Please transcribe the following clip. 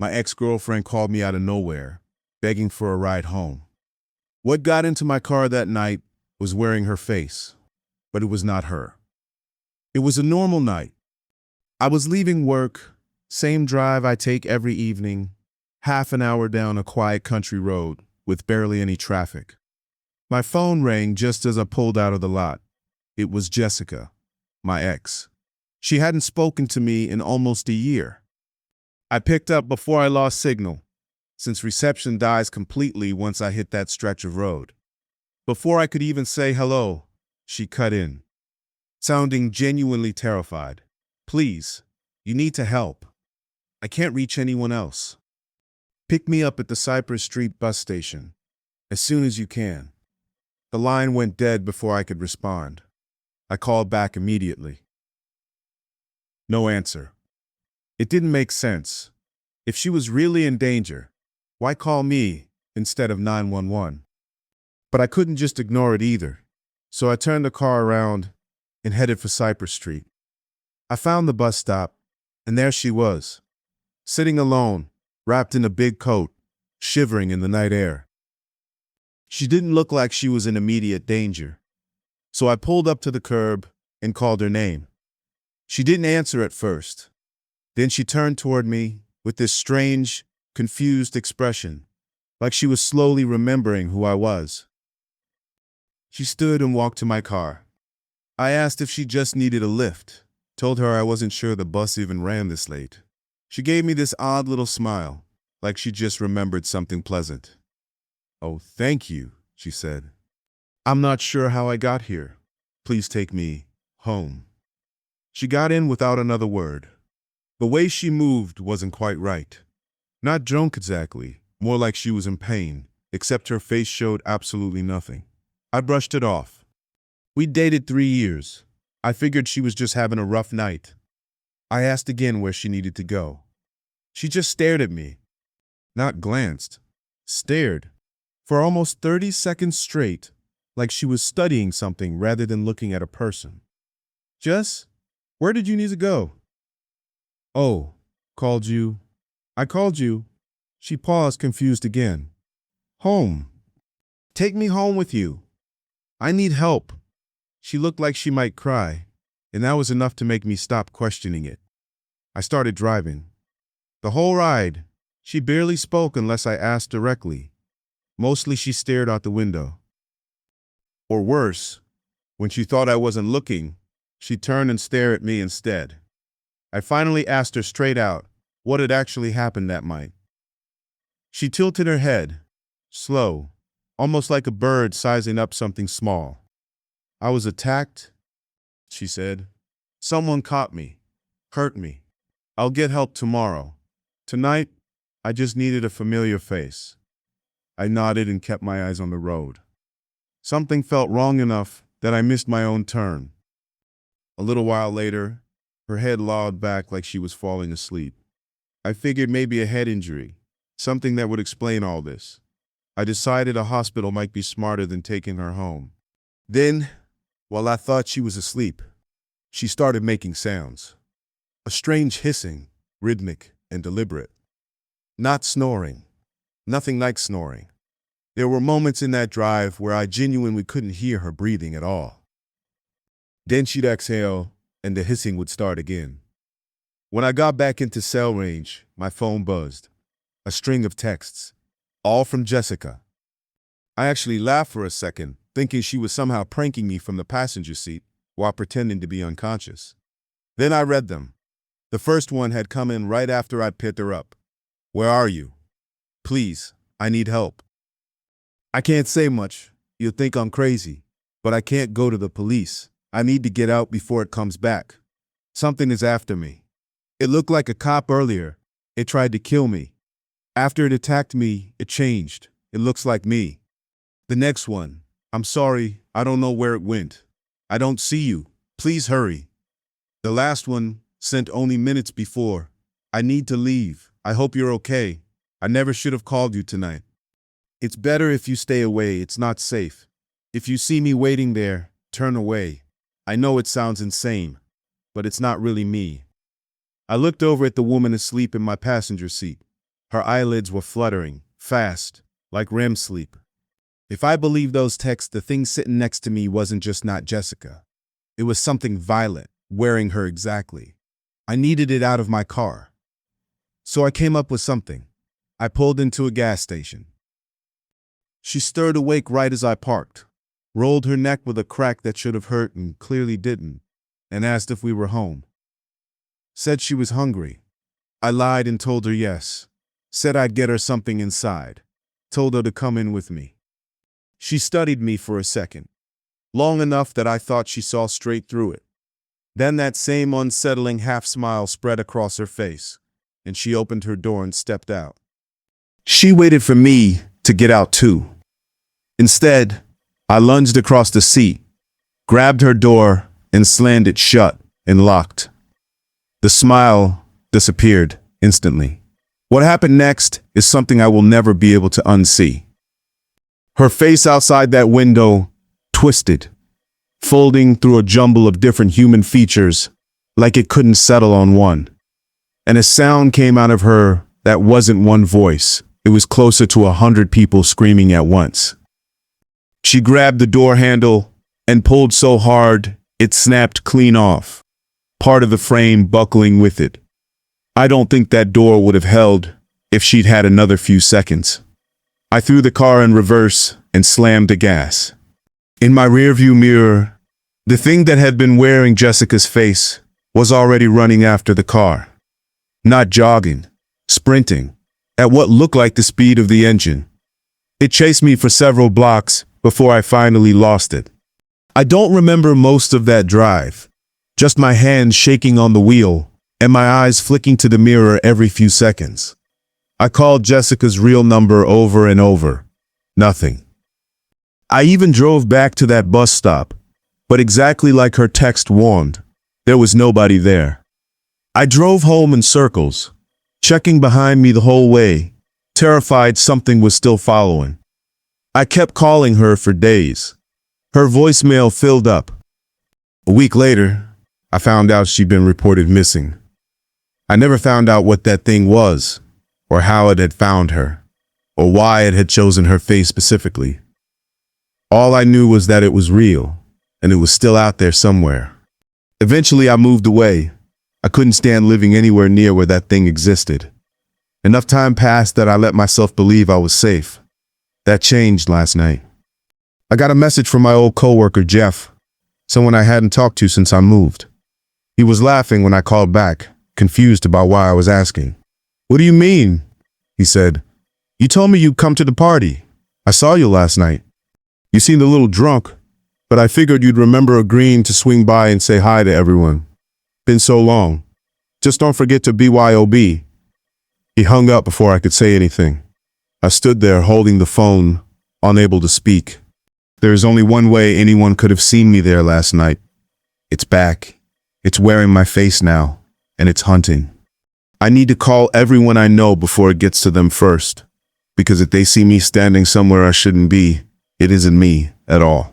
My ex-girlfriend called me out of nowhere, begging for a ride home. What got into my car that night was wearing her face, but it was not her. It was a normal night. I was leaving work, same drive I take every evening, half an hour down a quiet country road with barely any traffic. My phone rang just as I pulled out of the lot. It was Jessica, my ex. She hadn't spoken to me in almost a year. I picked up before I lost signal, since reception dies completely once I hit that stretch of road. Before I could even say hello, she cut in, sounding genuinely terrified. "Please, you need to help. I can't reach anyone else. Pick me up at the Cypress Street bus station, as soon as you can." The line went dead before I could respond. I called back immediately. No answer. It didn't make sense. If she was really in danger, why call me instead of 911? But I couldn't just ignore it either, so I turned the car around and headed for Cypress Street. I found the bus stop, and there she was, sitting alone, wrapped in a big coat, shivering in the night air. She didn't look like she was in immediate danger, so I pulled up to the curb and called her name. She didn't answer at first. Then she turned toward me with this strange, confused expression, like she was slowly remembering who I was. She stood and walked to my car. I asked if she just needed a lift, told her I wasn't sure the bus even ran this late. She gave me this odd little smile, like she just remembered something pleasant. "Oh, thank you," she said. "I'm not sure how I got here. Please take me home." She got in without another word. The way she moved wasn't quite right. Not drunk exactly, more like she was in pain, except her face showed absolutely nothing. I brushed it off. We'd dated 3 years. I figured she was just having a rough night. I asked again where she needed to go. She just stared at me. Not glanced. Stared. For almost 30 seconds straight, like she was studying something rather than looking at a person. "Jess, where did you need to go?" "Oh, called you. I called you." She paused, confused again. "Home. Take me home with you. I need help." She looked like she might cry, and that was enough to make me stop questioning it. I started driving. The whole ride, she barely spoke unless I asked directly. Mostly she stared out the window. Or worse, when she thought I wasn't looking, she'd turn and stare at me instead. I finally asked her straight out what had actually happened that night. She tilted her head, slow, almost like a bird sizing up something small. "I was attacked," she said. "Someone caught me, hurt me. I'll get help tomorrow. Tonight, I just needed a familiar face." I nodded and kept my eyes on the road. Something felt wrong enough that I missed my own turn. A little while later, her head lolled back like she was falling asleep. I figured maybe a head injury, something that would explain all this. I decided a hospital might be smarter than taking her home. Then, while I thought she was asleep, she started making sounds. A strange hissing, rhythmic and deliberate. Not snoring. Nothing like snoring. There were moments in that drive where I genuinely couldn't hear her breathing at all. Then she'd exhale, and the hissing would start again. When I got back into cell range, my phone buzzed. A string of texts, all from Jessica. I actually laughed for a second, thinking she was somehow pranking me from the passenger seat while pretending to be unconscious. Then I read them. The first one had come in right after I'd picked her up. "Where are you? Please, I need help. I can't say much. You'll think I'm crazy, but I can't go to the police. I need to get out before it comes back. Something is after me. It looked like a cop earlier. It tried to kill me. After it attacked me, it changed. It looks like me." The next one, "I'm sorry, I don't know where it went. I don't see you. Please hurry." The last one, sent only minutes before, "I need to leave. I hope you're okay. I never should have called you tonight. It's better if you stay away. It's not safe. If you see me waiting there, turn away. I know it sounds insane, but it's not really me." I looked over at the woman asleep in my passenger seat. Her eyelids were fluttering, fast, like REM sleep. If I believed those texts, the thing sitting next to me wasn't just not Jessica. It was something violent, wearing her exactly. I needed it out of my car. So I came up with something. I pulled into a gas station. She stirred awake right as I parked, rolled her neck with a crack that should have hurt and clearly didn't, and asked if we were home. Said she was hungry. I lied and told her yes. Said I'd get her something inside. Told her to come in with me. She studied me for a second, long enough that I thought she saw straight through it. Then that same unsettling half-smile spread across her face, and she opened her door and stepped out. She waited for me to get out too. Instead, I lunged across the seat, grabbed her door, and slammed it shut and locked. The smile disappeared instantly. What happened next is something I will never be able to unsee. Her face outside that window twisted, folding through a jumble of different human features, like it couldn't settle on one. And a sound came out of her that wasn't one voice. It was closer to 100 people screaming at once. She grabbed the door handle and pulled so hard it snapped clean off, part of the frame buckling with it. I don't think that door would have held if she'd had another few seconds. I threw the car in reverse and slammed the gas. In my rearview mirror, the thing that had been wearing Jessica's face was already running after the car. Not jogging, sprinting, at what looked like the speed of the engine. It chased me for several blocks before I finally lost it. I don't remember most of that drive, just my hands shaking on the wheel and my eyes flicking to the mirror every few seconds. I called Jessica's real number over and over. Nothing. I even drove back to that bus stop, but exactly like her text warned, there was nobody there. I drove home in circles, checking behind me the whole way, terrified something was still following. I kept calling her for days. Her voicemail filled up. A week later, I found out she'd been reported missing. I never found out what that thing was, or how it had found her, or why it had chosen her face specifically. All I knew was that it was real, and it was still out there somewhere. Eventually, I moved away. I couldn't stand living anywhere near where that thing existed. Enough time passed that I let myself believe I was safe. That changed last night. I got a message from my old coworker, Jeff, someone I hadn't talked to since I moved. He was laughing when I called back, confused about why I was asking. "What do you mean?" he said. "You told me you'd come to the party. I saw you last night. You seemed a little drunk, but I figured you'd remember agreeing to swing by and say hi to everyone. Been so long. Just don't forget to BYOB. He hung up before I could say anything. I stood there holding the phone, unable to speak. There is only one way anyone could have seen me there last night. It's back. It's wearing my face now, and it's hunting. I need to call everyone I know before it gets to them first, because if they see me standing somewhere I shouldn't be, it isn't me at all.